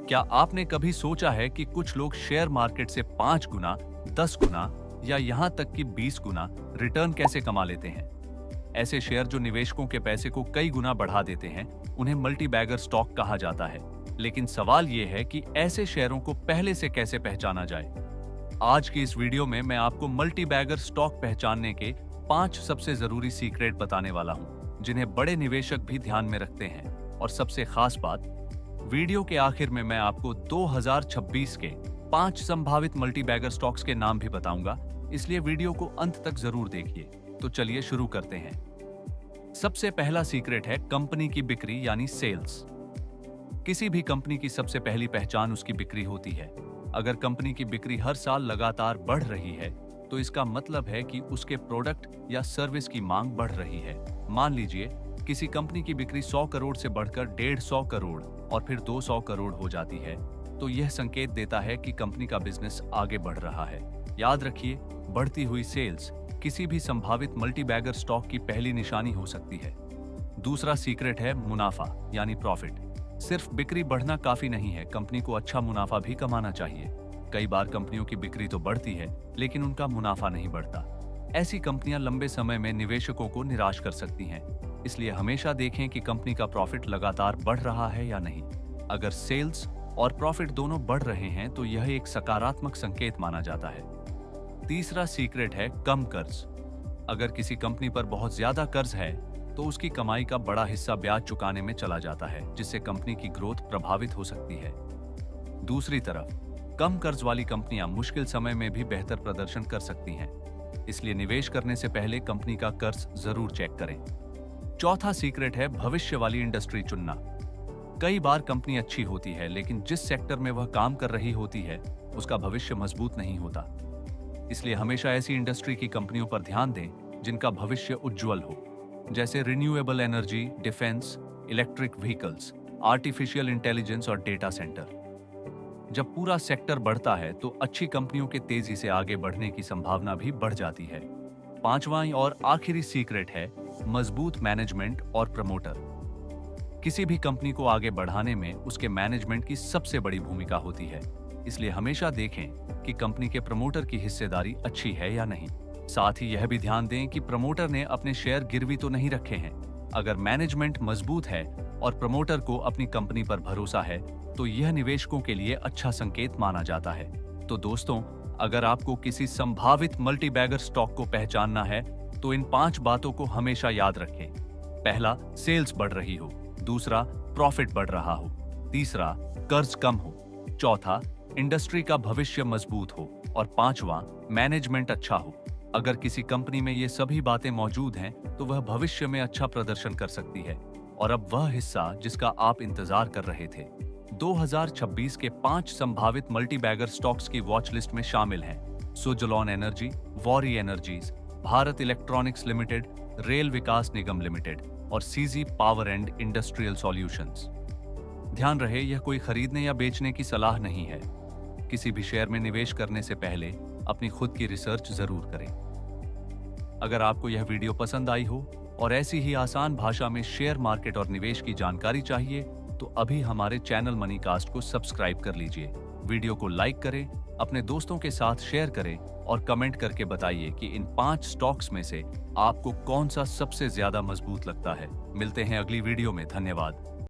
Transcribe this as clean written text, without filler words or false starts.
क्या आपने कभी सोचा है कि कुछ लोग शेयर मार्केट से 5 गुना, 10 गुना या यहाँ तक कि 20 गुना रिटर्न कैसे कमा लेते हैं? ऐसे शेयर जो निवेशकों के पैसे को कई गुना बढ़ा देते हैं, उन्हें मल्टी बैगर स्टॉक कहा जाता है। लेकिन सवाल यह है कि ऐसे शेयरों को पहले से कैसे पहचाना जाए? आज की इस वीडियो में मैं आपको मल्टी बैगर स्टॉक पहचानने के 5 सबसे जरूरी सीक्रेट बताने वाला हूं, जिन्हें बड़े निवेशक भी ध्यान में रखते हैं। और सबसे खास बात, वीडियो के आखिर में मैं आपको 2026 के 5 संभावित मल्टी बैगर स्टॉक्स के नाम भी बताऊंगा, इसलिए वीडियो को अंत तक जरूर देखिए। तो चलिए शुरू करते हैं। सबसे पहला सीक्रेट है कंपनी की बिक्री यानी सेल्स। किसी भी कंपनी की सबसे पहली पहचान उसकी बिक्री होती है। अगर कंपनी की बिक्री हर साल लगातार बढ़ रही है, तो इसका मतलब है कि उसके प्रोडक्ट या सर्विस की मांग बढ़ रही है। मान लीजिए किसी कंपनी की बिक्री 100 करोड़ से बढ़कर 150 करोड़ और फिर 200 करोड़ हो जाती है, तो यह संकेत देता है कि कंपनी का बिजनेस आगे बढ़ रहा है। याद रखिए, बढ़ती हुई सेल्स किसी भी संभावित मल्टी बैगर स्टॉक की पहली निशानी हो सकती है। दूसरा सीक्रेट है मुनाफा यानी प्रॉफिट। सिर्फ बिक्री बढ़ना काफी नहीं है, कंपनी को अच्छा मुनाफा भी कमाना चाहिए। कई बार कंपनियों की बिक्री तो बढ़ती है, लेकिन उनका मुनाफा नहीं बढ़ता। ऐसी कंपनियां लंबे समय में निवेशकों को निराश कर सकती हैं। इसलिए हमेशा देखें कि कंपनी का प्रॉफिट लगातार बढ़ रहा है या नहीं। अगर सेल्स और प्रॉफिट दोनों बढ़ रहे हैं, तो यह एक सकारात्मक संकेत माना जाता है। तीसरा सीक्रेट है कम कर्ज। अगर किसी कंपनी पर बहुत ज्यादा कर्ज है, तो उसकी कमाई का बड़ा हिस्सा ब्याज चुकाने में चला जाता है, जिससे कंपनी की ग्रोथ प्रभावित हो सकती है। दूसरी तरफ कम कर्ज वाली कंपनियां मुश्किल समय में भी बेहतर प्रदर्शन कर सकती हैं। इसलिए निवेश करने से पहले कंपनी का कर्ज जरूर चेक करें। चौथा सीक्रेट है भविष्य वाली इंडस्ट्री चुनना। कई बार कंपनी अच्छी होती है, लेकिन जिस सेक्टर में वह काम कर रही होती है, उसका भविष्य मजबूत नहीं होता। इसलिए हमेशा ऐसी इंडस्ट्री की कंपनियों पर ध्यान दें जिनका भविष्य उज्जवल हो, जैसे renewable energy, defence, electric vehicles, artificial intelligence और डेटा सेंटर। जब पूरा सेक्टर बढ़ता है, तो अच्छी कंपनियों के तेजी से आगे बढ़ने की संभावना भी बढ़ जाती है। पांचवा और आखिरी सीक्रेट है मजबूत मैनेजमेंट और प्रमोटर। किसी भी कंपनी को आगे बढ़ाने में उसके मैनेजमेंट की सबसे बड़ी भूमिका होती है। इसलिए हमेशा देखें कि कंपनी के प्रमोटर की हिस्सेदारी अच्छी है या नहीं। साथ ही यह भी ध्यान दें कि प्रमोटर ने अपने शेयर गिरवी तो नहीं रखे हैं। अगर मैनेजमेंट मजबूत है और प्रमोटर को अपनी कंपनी पर भरोसा है, तो यह निवेशकों के लिए अच्छा संकेत माना जाता है। तो दोस्तों, अगर आपको किसी संभावित मल्टी बैगर स्टॉक को पहचानना है, तो इन 5 बातों को हमेशा याद रखें। पहला, सेल्स बढ़ रही हो। दूसरा, प्रॉफिट बढ़ रहा हो। तीसरा, कर्ज कम हो। चौथा, इंडस्ट्री का भविष्य मजबूत हो। और पांचवा, मैनेजमेंट अच्छा हो। अगर किसी कंपनी में ये सभी बातें मौजूद हैं, तो वह भविष्य में अच्छा प्रदर्शन कर सकती है। और अब वह हिस्सा जिसका आप इंतजार कर रहे थे। 2026 के 5 संभावित मल्टी बैगर स्टॉक्स की वॉच लिस्ट में शामिल हैं Suzlon energy, Waaree energies, Bharat electronics limited, rail Vikas Nigam limited और CG power and industrial solutions. ध्यान रहे, यह कोई खरीदने या बेचने की सलाह नहीं है। किसी भी शेयर में निवेश करने से पहले अपनी खुद की रिसर्च जरूर करें। अगर आपको यह वीडियो पसंद आई हो और ऐसी ही आसान भाषा में शेयर मार्केट और निवेश की जानकारी चाहिए, तो अभी हमारे चैनल मनीकास्ट को सब्सक्राइब कर लीजिए। वीडियो को लाइक करें, अपने दोस्तों के साथ शेयर करें और कमेंट करके बताइए कि इन 5 स्टॉक्स में से आपको कौन सा सबसे ज्यादा मजबूत लगता है। मिलते हैं अगली वीडियो में। धन्यवाद।